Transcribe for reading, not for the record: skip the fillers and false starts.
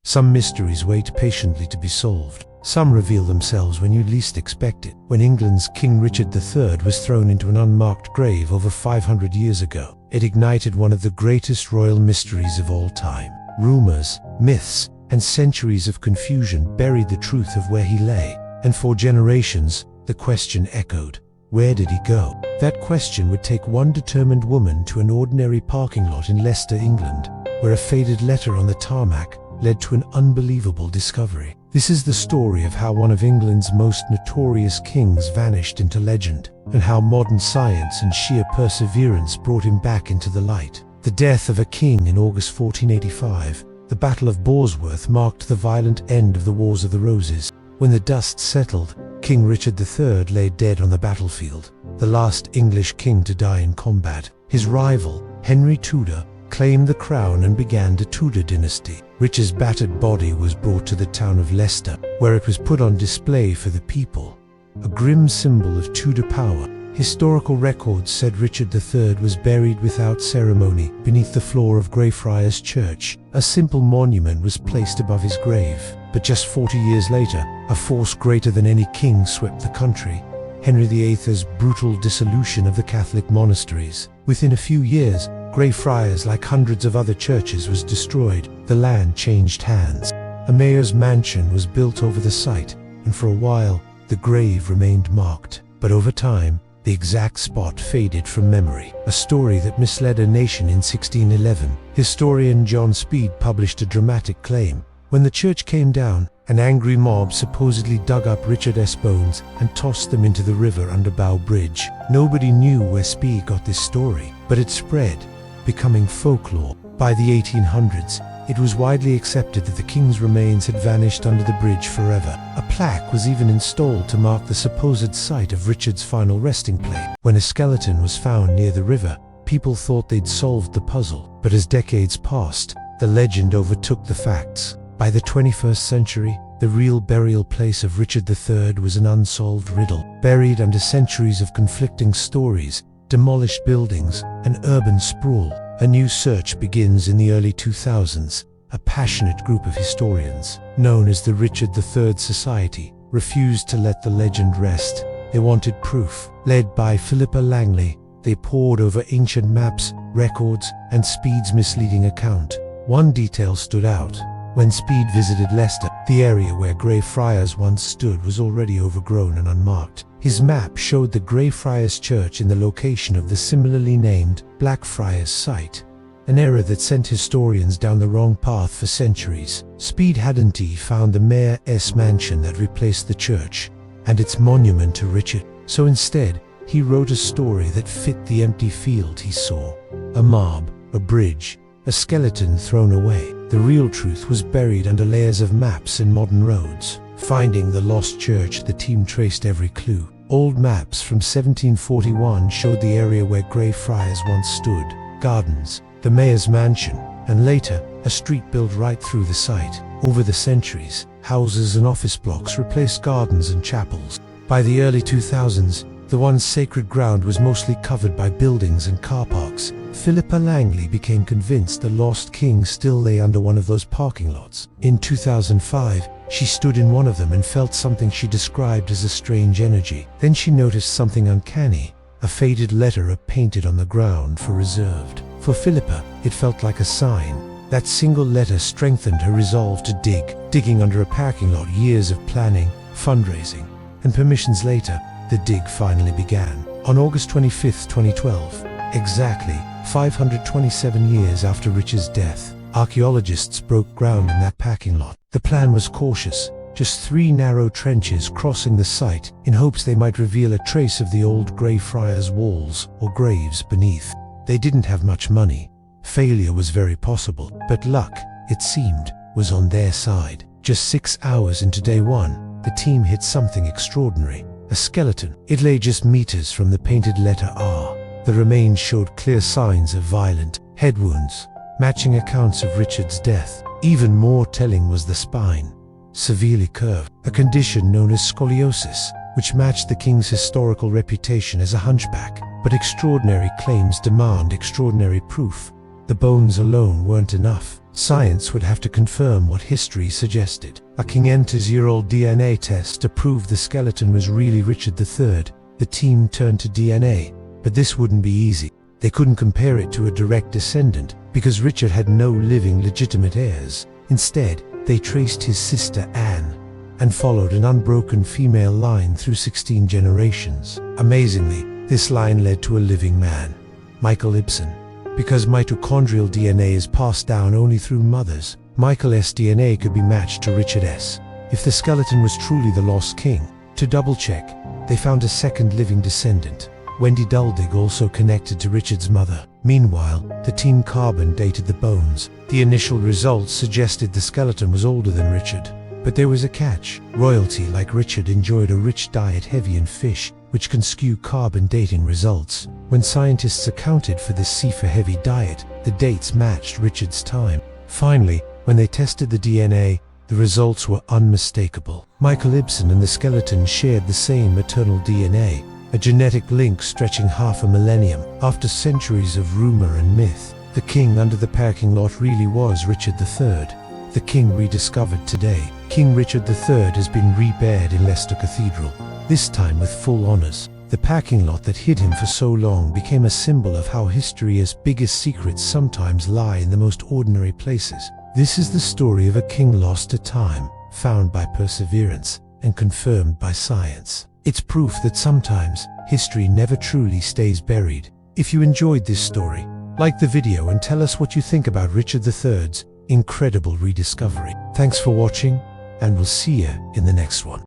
Some mysteries wait patiently to be solved. Some reveal themselves when you least expect it. When England's King Richard III was thrown into an unmarked grave over 500 years ago, it ignited one of the greatest royal mysteries of all time. Rumors, myths, and centuries of confusion buried the truth of where he lay, and for generations, the question echoed: where did he go? That question would take one determined woman to an ordinary parking lot in Leicester, England, where a faded letter on the tarmac led to an unbelievable discovery. This is the story of how one of England's most notorious kings vanished into legend, and how modern science and sheer perseverance brought him back into the light. The death of a king in August 1485, the Battle of Bosworth, marked the violent end of the Wars of the Roses. When the dust settled, King Richard III lay dead on the battlefield, the last English king to die in combat. His rival, Henry Tudor, claimed the crown and began the Tudor dynasty. Richard's battered body was brought to the town of Leicester, where it was put on display for the people, a grim symbol of Tudor power. Historical records said Richard III was buried without ceremony beneath the floor of Greyfriars Church. A simple monument was placed above his grave. But just 40 years later, a force greater than any king swept the country: Henry VIII's brutal dissolution of the Catholic monasteries. Within a few years, Greyfriars, like hundreds of other churches, was destroyed. The land changed hands. A mayor's mansion was built over the site, and for a while, the grave remained marked. But over time, the exact spot faded from memory, a story that misled a nation in 1611. Historian John Speed published a dramatic claim. When the church came down, an angry mob supposedly dug up Richard's bones and tossed them into the river under Bow Bridge. Nobody knew where Speed got this story, but it spread, becoming folklore. By the 1800s, it was widely accepted that the king's remains had vanished under the bridge forever. A plaque was even installed to mark the supposed site of Richard's final resting place. When a skeleton was found near the river, people thought they'd solved the puzzle. But as decades passed, the legend overtook the facts. By the 21st century, the real burial place of Richard III was an unsolved riddle, buried under centuries of conflicting stories, demolished buildings, and urban sprawl. A new search begins in the early 2000s. A passionate group of historians, known as the Richard III Society, refused to let the legend rest. They wanted proof. Led by Philippa Langley, they pored over ancient maps, records, and Speed's misleading account. One detail stood out. When Speed visited Leicester, the area where Greyfriars once stood was already overgrown and unmarked. His map showed the Greyfriars Church in the location of the similarly named Blackfriars site, an error that sent historians down the wrong path for centuries. Speed hadn't found the mayor's mansion that replaced the church and its monument to Richard, so instead, he wrote a story that fit the empty field he saw. A mob, a bridge, a skeleton thrown away. The real truth was buried under layers of maps and modern roads. Finding the lost church, the team traced every clue. Old maps from 1741 showed the area where Greyfriars once stood, gardens, the mayor's mansion, and later, a street built right through the site. Over the centuries, houses and office blocks replaced gardens and chapels. By the early 2000s, the once sacred ground was mostly covered by buildings and car parks. Philippa Langley became convinced the lost king still lay under one of those parking lots. In 2005, she stood in one of them and felt something she described as a strange energy. Then she noticed something uncanny, a faded letter painted on the ground for reserved. For Philippa, it felt like a sign. That single letter strengthened her resolve to dig. Digging under a parking lot, years of planning, fundraising, and permissions later, the dig finally began. On August 25, 2012, exactly 527 years after Richard's death, archaeologists broke ground in that parking lot. The plan was cautious, just 3 narrow trenches crossing the site in hopes they might reveal a trace of the old Greyfriars walls or graves beneath. They didn't have much money. Failure was very possible, but luck, it seemed, was on their side. Just 6 hours into day one, the team hit something extraordinary. A skeleton. It lay just meters from the painted letter R. The remains showed clear signs of violent head wounds, matching accounts of Richard's death. Even more telling was the spine, severely curved, a condition known as scoliosis, which matched the king's historical reputation as a hunchback. But extraordinary claims demand extraordinary proof. The bones alone weren't enough. Science would have to confirm what history suggested. A 500-year-old DNA test to prove the skeleton was really Richard III. The team turned to DNA, but this wouldn't be easy. They couldn't compare it to a direct descendant, because Richard had no living legitimate heirs. Instead, they traced his sister Anne, and followed an unbroken female line through 16 generations. Amazingly, this line led to a living man, Michael Ibsen. Because mitochondrial DNA is passed down only through mothers, Michael's DNA could be matched to Richard's. If the skeleton was truly the lost king, to double-check, they found a second living descendant, Wendy Duldig, also connected to Richard's mother. Meanwhile, the team carbon dated the bones. The initial results suggested the skeleton was older than Richard. But there was a catch. Royalty like Richard enjoyed a rich diet heavy in fish, which can skew carbon dating results. When scientists accounted for this seafood-heavy diet, the dates matched Richard's time. Finally, when they tested the DNA, the results were unmistakable. Michael Ibsen and the skeleton shared the same maternal DNA, a genetic link stretching half a millennium. After centuries of rumor and myth, the king under the parking lot really was Richard III. The king rediscovered today. King Richard III has been reburied in Leicester Cathedral, this time with full honors. The parking lot that hid him for so long became a symbol of how history's biggest secrets sometimes lie in the most ordinary places. This is the story of a king lost to time, found by perseverance, and confirmed by science. It's proof that sometimes history never truly stays buried. If you enjoyed this story, like the video and tell us what you think about Richard III's incredible rediscovery. Thanks for watching, and we'll see you in the next one.